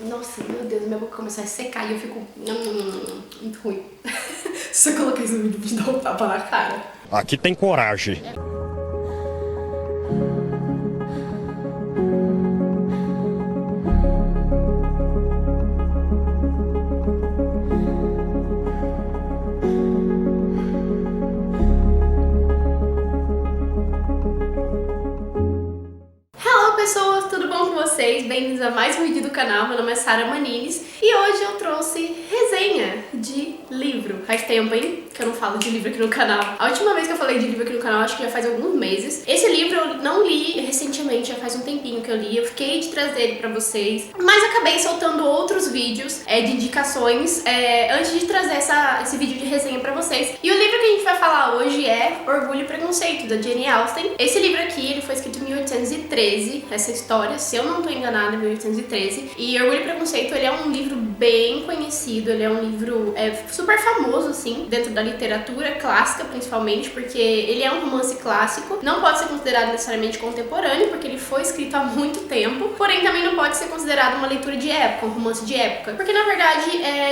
Nossa, meu Deus, minha boca começa a secar e eu fico... muito ruim. Se eu colocar isso no vídeo, me dá um tapa na cara. Aqui tem coragem. Pessoas, tudo bom com vocês? Bem-vindos a mais um vídeo do canal. Meu nome é Sara Manines e hoje eu trouxe resenha de livro. Faz tempo, hein, que eu não falo de livro aqui no canal. A última vez que eu falei de livro aqui no canal, acho que já faz alguns meses. Esse livro eu não li recentemente, já faz um tempinho que eu li. Eu fiquei de trazer ele pra vocês, mas acabei soltando outros vídeos de indicações antes de trazer esse vídeo de resenha pra vocês. E o livro que a gente vai falar hoje é Orgulho e Preconceito, da Jane Austen. Esse livro aqui, ele foi escrito em 1813, essa história, se eu não tô enganada, em 1813. E Orgulho e Preconceito, ele é um livro bem conhecido, ele é um livro super famoso, assim, dentro da literatura clássica, principalmente, porque ele é um romance clássico, não pode ser considerado necessariamente contemporâneo, porque ele foi escrito há muito tempo, porém também não pode ser considerado uma leitura de época, um romance de época, porque na verdade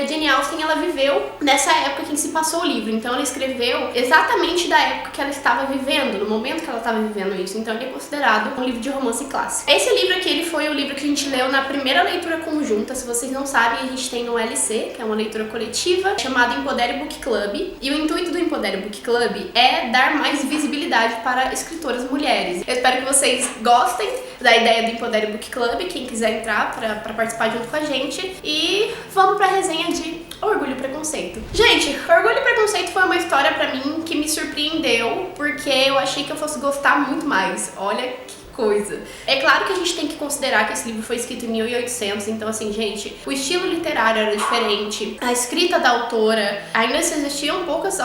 Jane Austen, ela viveu nessa época em que se passou o livro, então ela escreveu exatamente da época que ela estava vivendo, no momento que ela estava vivendo isso, então ele é considerado um livro de romance clássico. Esse livro aqui, ele foi o livro que a gente leu na primeira leitura conjunta. Se vocês não sabem, a gente tem no LC, que é uma leitura coletiva, chamada Empodere Book Club. E o intuito do Empodere Book Club é dar mais visibilidade para escritoras mulheres. Eu espero que vocês gostem da ideia do Empodere Book Club, quem quiser entrar para participar junto com a gente. E vamos pra resenha de Orgulho e Preconceito. Gente, Orgulho e Preconceito foi uma história pra mim que me surpreendeu, porque eu achei que eu fosse gostar muito mais. Olha que coisa. É claro que a gente tem que considerar que esse livro foi escrito em 1800, então assim, gente, o estilo literário era diferente, a escrita da autora, ainda existiam poucas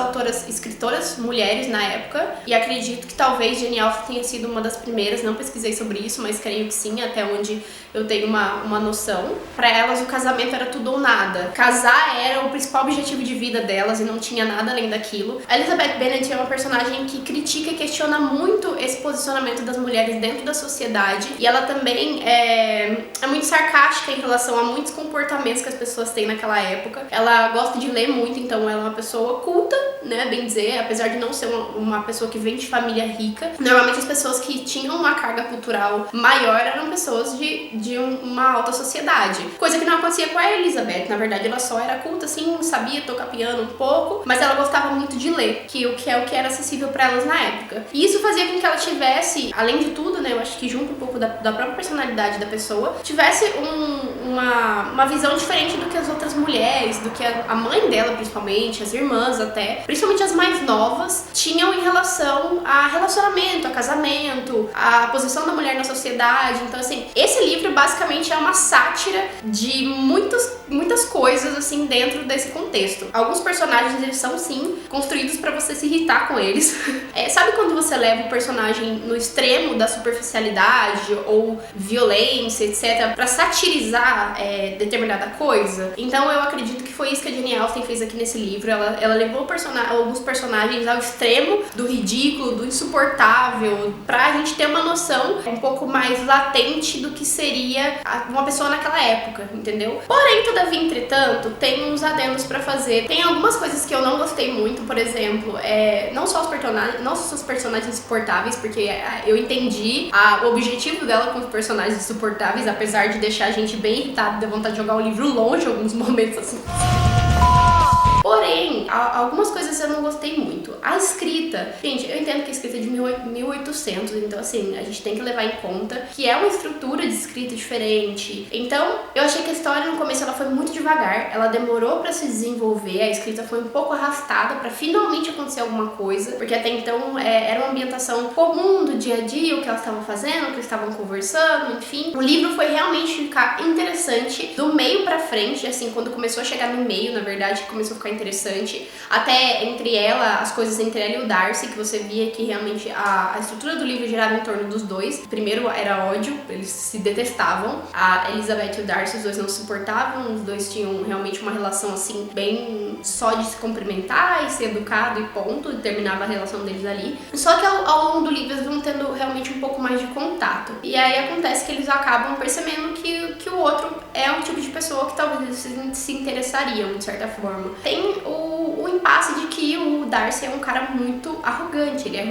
escritoras mulheres na época, e acredito que talvez Jane Austen tenha sido uma das primeiras, não pesquisei sobre isso, mas creio que sim, até onde eu tenho uma noção. Pra elas, o casamento era tudo ou nada. Casar era o principal objetivo de vida delas e não tinha nada além daquilo. A Elizabeth Bennet é uma personagem que critica e questiona muito esse posicionamento das mulheres dentro da sociedade, e ela também é muito sarcástica em relação a muitos comportamentos que as pessoas têm naquela época. Ela gosta de ler muito, então ela é uma pessoa culta, né, bem dizer, apesar de não ser uma pessoa que vem de família rica. Normalmente as pessoas que tinham uma carga cultural maior eram pessoas de uma alta sociedade, coisa que não acontecia com a Elizabeth. Na verdade, ela só era culta, assim, sabia tocar piano um pouco, mas ela gostava muito de ler, que é o que era acessível para elas na época. E isso fazia com que ela tivesse, além de tudo, né, eu acho que junto um pouco da própria personalidade da pessoa, tivesse uma visão diferente do que as outras mulheres, do que a mãe dela, principalmente, as irmãs até, principalmente as mais novas, tinham em relação a relacionamento, a casamento, a posição da mulher na sociedade. Então, assim, esse livro basicamente é uma sátira de muitas coisas, assim, dentro desse contexto. Alguns personagens, eles são, sim, construídos pra você se irritar com eles. Sabe quando você leva o personagem no extremo da superficialidade ou violência, etc., pra satirizar determinada coisa? Então eu acredito que foi isso que a Jane Austen fez aqui nesse livro. Ela levou alguns personagens ao extremo do ridículo, do insuportável, pra gente ter uma noção um pouco mais latente do que seria uma pessoa naquela época, entendeu? Porém, todavia, entretanto, tem uns adendos pra fazer. Tem algumas coisas que eu não gostei muito, por exemplo, não só os personagens insuportáveis, porque eu entendi o objetivo dela com os personagens insuportáveis, apesar de deixar a gente bem irritado, dá vontade de jogar o livro longe em alguns momentos, assim. Porém, algumas coisas eu não gostei muito. A escrita, gente, eu entendo que a escrita é de 1800, então assim, a gente tem que levar em conta que é uma estrutura de escrita diferente. Então, eu achei que a história no começo ela foi muito devagar, ela demorou pra se desenvolver, a escrita foi um pouco arrastada pra finalmente acontecer alguma coisa, porque até então era uma ambientação comum do dia a dia, o que elas estavam fazendo, o que eles estavam conversando, enfim. O livro foi realmente ficar interessante do meio pra frente, assim, quando começou a chegar no meio, na verdade, começou a ficar interessante, até as coisas entre ela e o Darcy, que você via que realmente a estrutura do livro girava em torno dos dois. Primeiro era ódio, eles se detestavam, a Elizabeth e o Darcy, os dois não se suportavam, os dois tinham realmente uma relação assim, bem só de se cumprimentar e ser educado e ponto, e terminava a relação deles ali. Só que ao longo do livro eles vão tendo realmente um pouco mais de contato, e aí acontece que eles acabam percebendo que o outro é um tipo de pessoa que talvez eles se interessariam, de certa forma. Tem o impasse de que o Darcy é um cara muito arrogante, ele é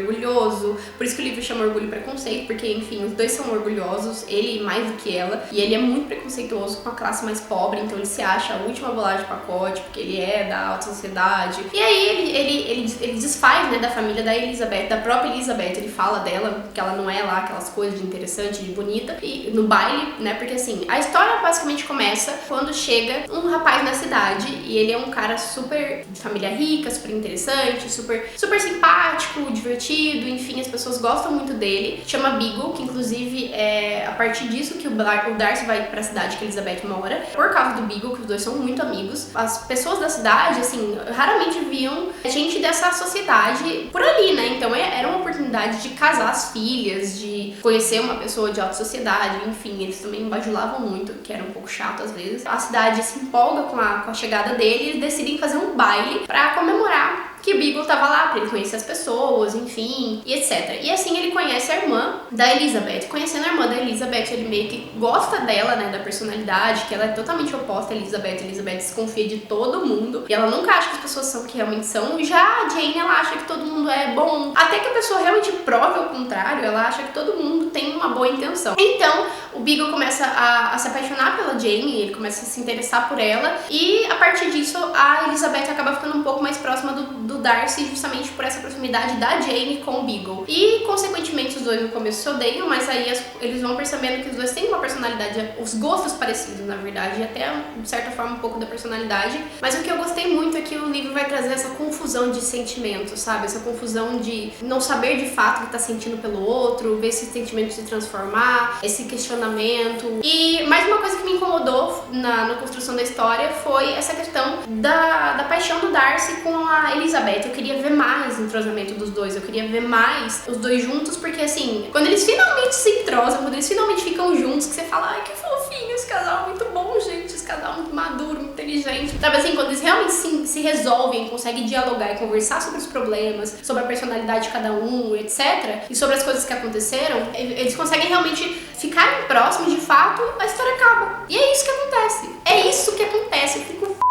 orgulhoso, por isso que o livro chama Orgulho e Preconceito, porque, enfim, os dois são orgulhosos, ele mais do que ela, e ele é muito preconceituoso com a classe mais pobre, então ele se acha a última bolacha de pacote, porque ele é da alta sociedade. E aí ele desfaz, né, da família da Elizabeth, da própria Elizabeth, ele fala dela, que ela não é lá aquelas coisas de interessante, de bonita, e no baile, né, porque assim, a história basicamente começa quando chega um rapaz na cidade, e ele é um cara super de família rica, super interessante, super simpático, divertido, enfim, as pessoas gostam muito dele, chama Beagle, que inclusive é a partir disso que o Darcy vai pra cidade que a Elizabeth mora, por causa do Beagle, que os dois são muito amigos. As pessoas da cidade, assim, raramente viam gente dessa sociedade por ali, né? Então era uma oportunidade de casar as filhas, de conhecer uma pessoa de alta sociedade, enfim, eles também bajulavam muito, que era um pouco chato às vezes. A cidade se empolga com a chegada dele e eles decidem fazer um baile pra comemorar que o Beagle tava lá, pra ele conhecer as pessoas, enfim, e etc. E assim ele conhece a irmã da Elizabeth. Conhecendo a irmã da Elizabeth, ele meio que gosta dela, né, da personalidade, que ela é totalmente oposta à Elizabeth. A Elizabeth desconfia de todo mundo, e ela nunca acha que as pessoas são o que realmente são. Já a Jane, ela acha que todo mundo é bom. Até que a pessoa realmente prove ao contrário, ela acha que todo mundo tem uma boa intenção. Então, o Beagle começa a se apaixonar pela Jane, ele começa a se interessar por ela, e a partir disso, a Elizabeth acaba ficando um pouco mais próxima do Darcy, justamente por essa proximidade da Jane com o Beagle. E, consequentemente, os dois no começo se odeiam, mas aí eles vão percebendo que os dois têm uma personalidade, os gostos parecidos, na verdade, e até, de certa forma, um pouco da personalidade. Mas o que eu gostei muito é que o livro vai trazer essa confusão de sentimentos, sabe? Essa confusão de não saber de fato o que tá sentindo pelo outro, ver esse sentimento se transformar, esse questionamento. E mais uma coisa que me incomodou na construção da história foi essa questão da paixão do Darcy com a Elizabeth. Eu queria ver mais entrosamento dos dois, eu queria ver mais os dois juntos, porque assim, quando eles finalmente se entrosam, quando eles finalmente ficam juntos, que você fala, ai, que fofinho, esse casal é muito bom, gente, esse casal é muito maduro, muito inteligente. Sabe assim, quando eles realmente se resolvem, conseguem dialogar e conversar sobre os problemas, sobre a personalidade de cada um, etc., e sobre as coisas que aconteceram, eles conseguem realmente ficarem próximos, de fato, a história acaba. E é isso que acontece. É isso que acontece. Eu fico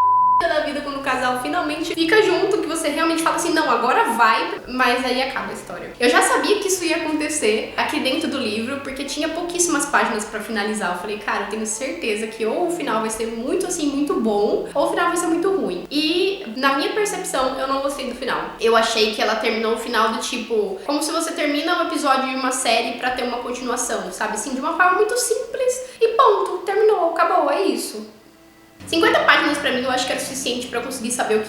da vida quando o casal finalmente fica junto, que você realmente fala assim, não, agora vai, mas aí acaba a história. Eu já sabia que isso ia acontecer aqui dentro do livro, porque tinha pouquíssimas páginas pra finalizar. Eu falei, cara, eu tenho certeza que ou o final vai ser muito assim, muito bom, ou o final vai ser muito ruim. E na minha percepção, eu não gostei do final. Eu achei que ela terminou o final do tipo, como se você termina um episódio de uma série pra ter uma continuação, sabe? Assim, de uma forma muito simples e ponto, terminou, acabou, é isso. 50 páginas pra mim eu acho que era suficiente pra eu conseguir saber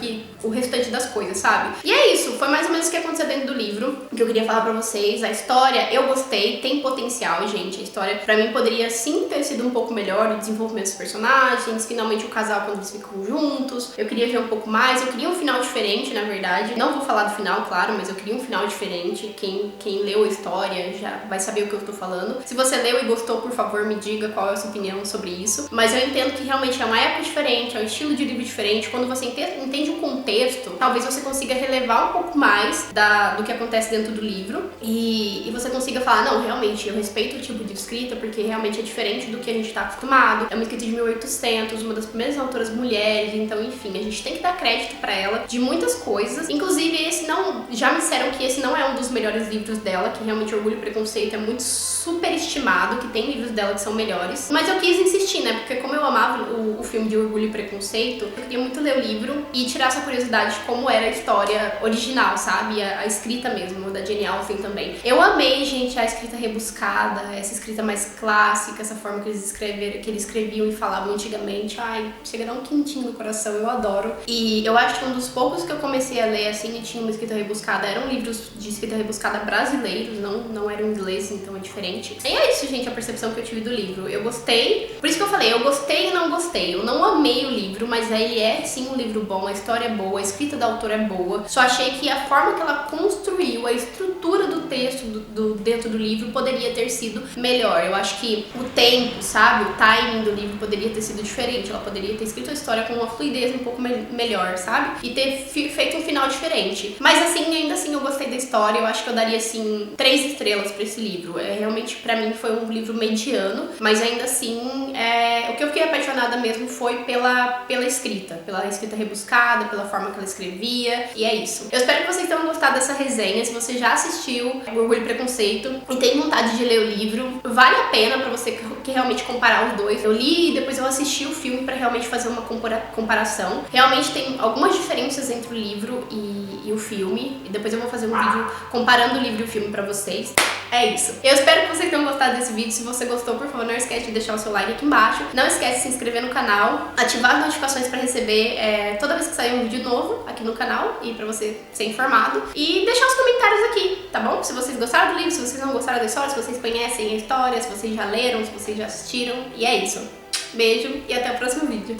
o restante das coisas, sabe? E é isso, foi mais ou menos o que aconteceu dentro do livro, que eu queria falar pra vocês. A história, eu gostei, tem potencial, gente. A história, pra mim, poderia sim ter sido um pouco melhor, o desenvolvimento dos personagens, finalmente o casal quando eles ficam juntos. Eu queria ver um pouco mais, eu queria um final diferente, na verdade. Não vou falar do final, claro, mas eu queria um final diferente. Quem leu a história já vai saber o que eu tô falando. Se você leu e gostou, por favor, me diga qual é a sua opinião sobre isso. Mas eu entendo que realmente é uma época diferente, é um estilo de livro diferente. Quando você entende o contexto, talvez você consiga relevar um pouco mais do que acontece dentro do livro e você consiga falar, não, realmente, eu respeito o tipo de escrita porque realmente é diferente do que a gente tá acostumado. É uma escrita de 1800, uma das primeiras autoras mulheres, então, enfim, a gente tem que dar crédito pra ela de muitas coisas. Inclusive, já me disseram que esse não é um dos melhores livros dela, que realmente Orgulho e Preconceito é muito superestimado, que tem livros dela que são melhores. Mas eu quis insistir, né, porque como eu amava o filme de Orgulho e Preconceito, eu queria muito ler o livro e tirar essa curiosidade de como era a história original, sabe? A escrita mesmo, da Jane Austen também. Eu amei, gente, a escrita rebuscada, essa escrita mais clássica, essa forma que eles escreviam e falavam antigamente. Ai, chega a dar um quentinho no coração, eu adoro. E eu acho que um dos poucos que eu comecei a ler, assim, e tinha uma escrita rebuscada, eram livros de escrita rebuscada brasileiros, não eram inglês, então é diferente. E é isso, gente, a percepção que eu tive do livro. Eu gostei, por isso que eu falei, eu gostei e não gostei. Eu não amei o livro, mas ele é sim um livro bom, a história é boa, a escrita da autora é boa. Só achei que a forma que ela construiu, a estrutura do texto dentro do livro poderia ter sido melhor. Eu acho que o tempo, sabe, o timing do livro poderia ter sido diferente. Ela poderia ter escrito a história com uma fluidez um pouco melhor, sabe? E ter feito um final diferente. Mas assim, ainda assim eu gostei da história. Eu acho que eu daria assim 3 estrelas pra esse livro. Realmente pra mim foi um livro mediano, mas ainda assim o que eu fiquei apaixonada apaixonada mesmo foi pela escrita rebuscada, pela forma que ela escrevia, e é isso. Eu espero que vocês tenham gostado dessa resenha. Se você já assistiu Orgulho e Preconceito e tem vontade de ler o livro, vale a pena pra você que realmente comparar os dois. Eu li e depois eu assisti o filme pra realmente fazer uma comparação. Realmente tem algumas diferenças entre o livro e o filme, e depois eu vou fazer um vídeo comparando o livro e o filme pra vocês. É isso. Eu espero que vocês tenham gostado desse vídeo. Se você gostou, por favor, não esquece de deixar o seu like aqui embaixo. Não esquece de se inscrever no canal, ativar as notificações pra receber toda vez que sair um vídeo novo aqui no canal e pra você ser informado. E deixar os comentários aqui, tá bom? Se vocês gostaram do livro, se vocês não gostaram da história, se vocês conhecem a história, se vocês já leram, se vocês já assistiram. E é isso. Beijo e até o próximo vídeo.